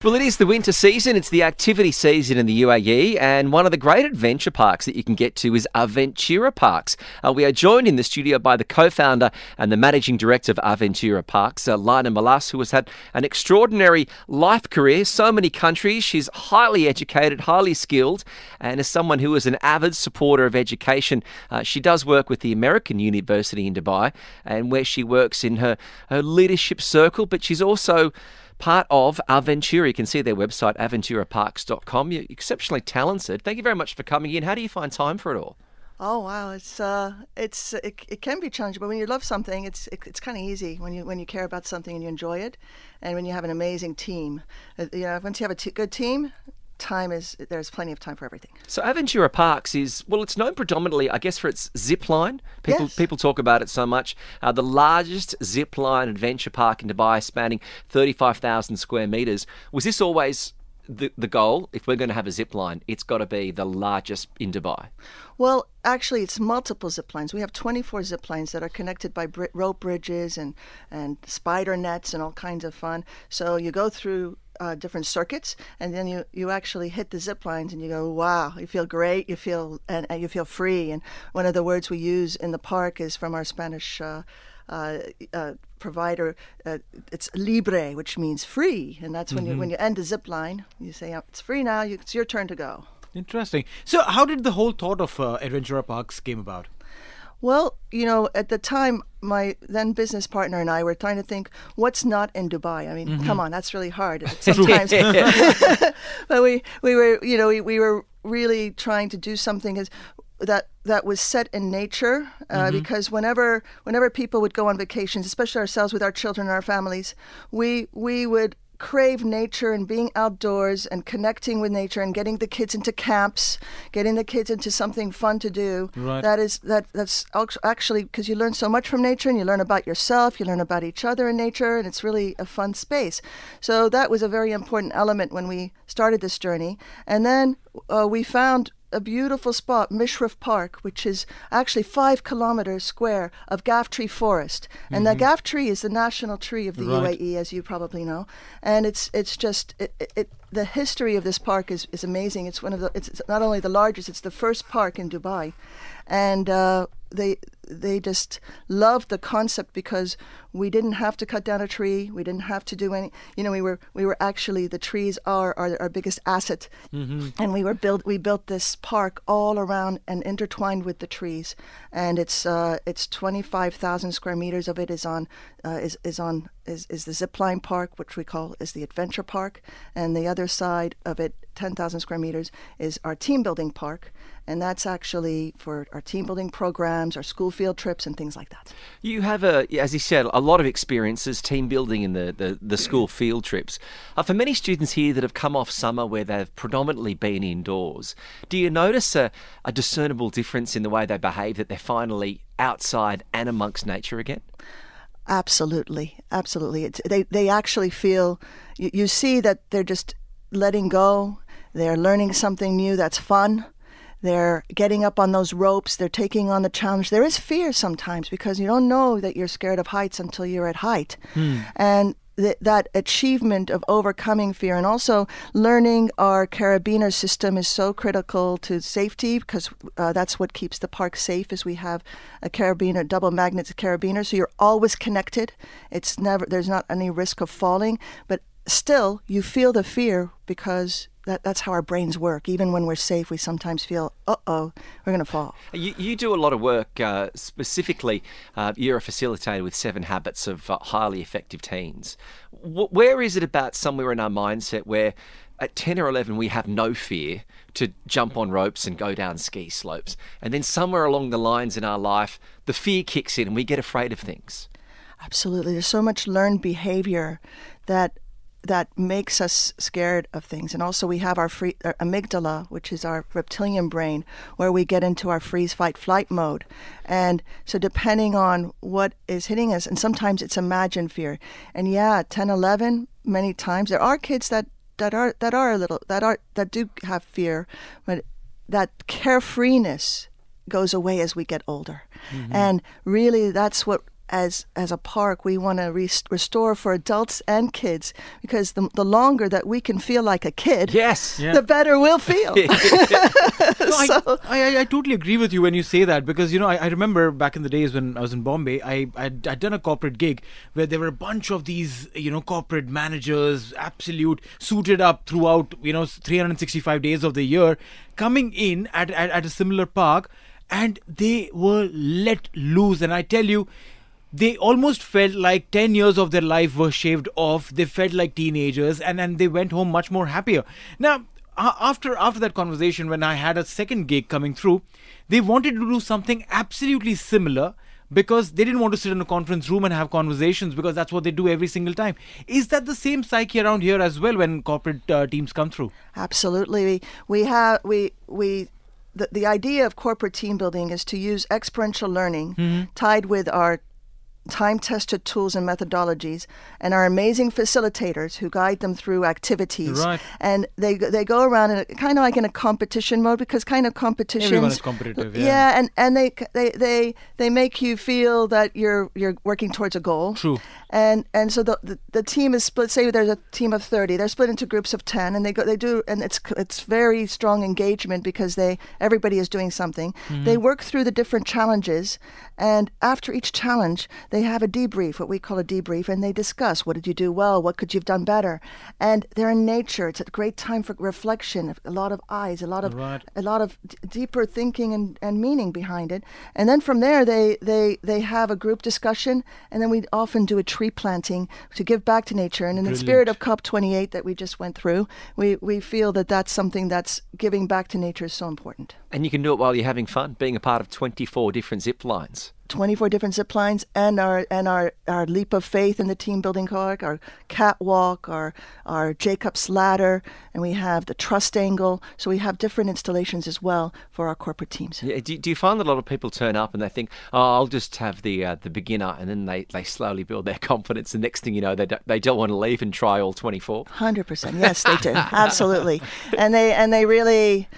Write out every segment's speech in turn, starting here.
Well, it is the winter season. It's the activity season in the UAE, and one of the great adventure parks that you can get to is Aventura Parks. We are joined in the studio by the co-founder and the managing director of Aventura Parks, Lina Malas, who has had an extraordinary life career, so many countries. She's highly educated, highly skilled, and as someone who is an avid supporter of education, she does work with the American University in Dubai, and where she works in her leadership circle, but she's also part of Aventura. You can see their website, aventuraparks.com. You're exceptionally talented. Thank you very much for coming in. How do you find time for it all? Oh wow, it can be challenging, but when you love something, it's kind of easy when you care about something and you enjoy it, and when you have an amazing team. Once you have a good team, there's plenty of time for everything. So Aventura Parks it's known predominantly, I guess, for its Zipline. Yes. People talk about it so much. The largest Zipline adventure park in Dubai, spanning 35,000 square metres. Was this always the goal? If we're going to have a Zipline, it's got to be the largest in Dubai. Well, actually, it's multiple zip lines. We have 24 zip lines that are connected by rope bridges and spider nets and all kinds of fun. So you go through different circuits, and then you actually hit the zip lines, and you go, wow! You feel great. You feel you feel free. And one of the words we use in the park is from our Spanish provider. It's libre, which means free, and that's when you end the zip line, you say, it's free now. It's your turn to go. Interesting. So how did the whole thought of Aventura Parks came about? Well, at the time, my then business partner and I were trying to think, what's not in Dubai? I mean, come on, that's really hard sometimes. But we were really trying to do something that was set in nature, because whenever people would go on vacations, especially ourselves with our children and our families, we would crave nature and being outdoors and connecting with nature and getting the kids into camps, getting the kids into something fun to do. Right. That's actually because you learn so much from nature, and you learn about yourself, you learn about each other in nature, and it's really a fun space. So that was a very important element when we started this journey. And then we found a beautiful spot, Mishrif Park, which is actually 5 kilometers square of Ghaf tree forest. And the Ghaf tree is the national tree of the UAE, as you probably know. And it's just the history of this park is amazing. It's it's not only the largest, it's the first park in Dubai. And they just loved the concept because we didn't have to cut down a tree. We didn't have to do any. We were actually, the trees are our biggest asset, and we built this park all around and intertwined with the trees. And it's 25,000 square meters of it is the Zipline Park, which we call is the Adventure Park, and the other side of it, 10,000 square meters, is our team building park. And that's actually for our team building programs, our school field trips, and things like that. You have, as you said, a lot of experiences, team building in the school field trips. For many students here that have come off summer where they've predominantly been indoors, do you notice a discernible difference in the way they behave, that they're finally outside and amongst nature again? Absolutely. Absolutely. They actually feel, you see that they're just letting go. They're learning something new that's fun. They're getting up on those ropes. They're taking on the challenge. There is fear sometimes because you don't know that you're scared of heights until you're at height. And that achievement of overcoming fear, and also learning our carabiner system is so critical to safety, because that's what keeps the park safe, is we have a carabiner, double magnet carabiner, so you're always connected. There's not any risk of falling, but still you feel the fear because that's how our brains work. Even when we're safe, we sometimes feel, we're going to fall. You do a lot of work, specifically, you're a facilitator with 7 Habits of Highly Effective Teens. Where is it about somewhere in our mindset where at 10 or 11 we have no fear to jump on ropes and go down ski slopes, and then somewhere along the lines in our life, the fear kicks in and we get afraid of things? Absolutely. There's so much learned behavior that makes us scared of things. And also we have our amygdala, which is our reptilian brain, where we get into our freeze, fight, flight mode. And so depending on what is hitting us, and sometimes it's imagined fear. And 10, 11, many times there are kids that do have fear, but that carefreeness goes away as we get older. And really that's what as a park, we want to restore for adults and kids, because the longer that we can feel like a kid, Yes. Yeah. the better we'll feel. No, I totally agree with you when you say that, because I remember back in the days when I was in Bombay, I'd done a corporate gig where there were a bunch of these corporate managers, absolute suited up throughout 365 days of the year, coming in at a similar park, and they were let loose. And I tell you, they almost felt like 10 years of their life were shaved off. They felt like teenagers, and they went home much more happier. Now, after that conversation, when I had a second gig coming through, they wanted to do something absolutely similar, because they didn't want to sit in a conference room and have conversations, because that's what they do every single time. Is that the same psyche around here as well when corporate teams come through? Absolutely. The idea of corporate team building is to use experiential learning tied with our time-tested tools and methodologies, and our amazing facilitators who guide them through activities. Right. And they go around in kind of like in a competition mode, because kind of competitions. Everyone is competitive. Yeah, and they make you feel that you're working towards a goal. True. And so the team is split. Say there's a team of 30, they're split into groups of 10, and it's very strong engagement, because everybody is doing something. They work through the different challenges, and after each challenge, they have a debrief, what we call a debrief, and they discuss, what did you do well, what could you have done better. And they're in nature. It's a great time for reflection, a lot of eyes, a lot of deeper thinking and meaning behind it. And then from there, they have a group discussion, and then we often do a tree planting to give back to nature. And in the spirit of COP28 that we just went through, we feel that that's something that's giving back to nature is so important. And you can do it while you're having fun, being a part of 24 different zip lines. 24 different zip lines, and our leap of faith in the team building park, our catwalk, our Jacob's ladder, and we have the trust angle. So we have different installations as well for our corporate teams. Yeah, do you find that a lot of people turn up and they think, oh, I'll just have the beginner, and then they slowly build their confidence. The next thing you know, they don't want to leave and try all 24? 100%. Yes, they do. Absolutely. And they really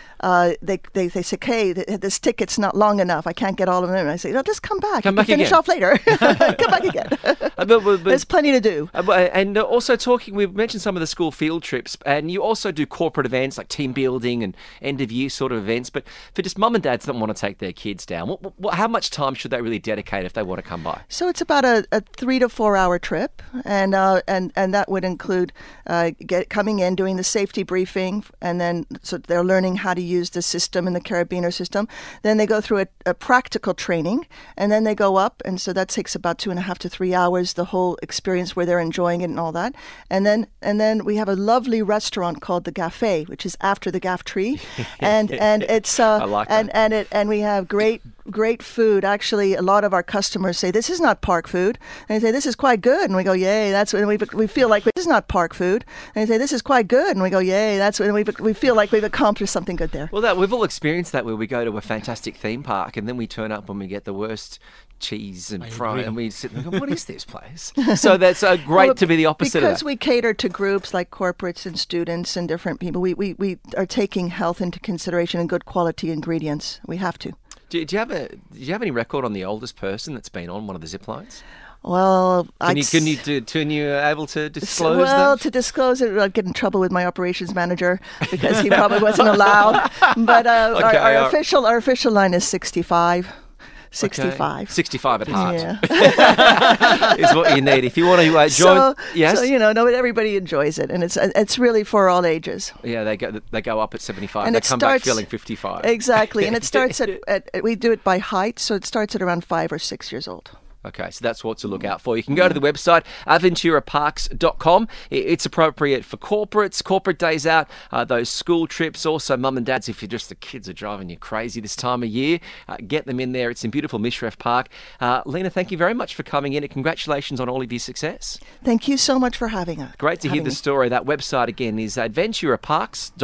they say, okay, this ticket's not long enough. I can't get all of them. And I say, no, just come back. Come back finish again. Off later. Come back again. But There's plenty to do. And also we've mentioned some of the school field trips, and you also do corporate events like team building and end of year sort of events. But for just mum and dads that want to take their kids down, how much time should they really dedicate if they want to come by? So it's about a 3 to 4 hour trip, and that would include coming in, doing the safety briefing, and then so they're learning how to use the system in the carabiner system. Then they go through a practical training, and then they go up, and so that takes about 2.5 to 3 hours, the whole experience where they're enjoying it and all that. And then we have a lovely restaurant called the Ghaf, which is after the Ghaf tree, and it's I like that. and we have great food. Actually, a lot of our customers say this is not park food, and they say this is quite good, and we go, yay, that's when we feel like this is not park food, and they say this is quite good, and we go, yay, that's when we feel like we've accomplished something good there. Well, we've all experienced that, where we go to a fantastic theme park and then we turn up and we get the worst cheese and fry, and we sit there and go, what is this place? So that's great to be the opposite of that. Because we cater to groups like corporates and students and different people, we are taking health into consideration and good quality ingredients. We have to. Do you have any record on the oldest person that's been on one of the zip lines? Well, Can you able to disclose well, that? to disclose it, I'd get in trouble with my operations manager because he probably wasn't allowed. But our official line is 65. 65. Okay. 65 at heart. Yeah. Is what you need. If you want to join... Yes? So, everybody enjoys it, and it's really for all ages. Yeah, they go up at 75, and they come back feeling 55. Exactly, and it starts we do it by height, so it starts at around 5 or 6 years old. Okay, so that's what to look out for. You can go to the website, aventuraparks.com. It's appropriate for corporate days out, those school trips, also mum and dads, if the kids are driving you crazy this time of year, get them in there. It's in beautiful Mishref Park. Lina, thank you very much for coming in, and congratulations on all of your success. Thank you so much for having us. Great to hear the story. That website again is aventuraparks.com.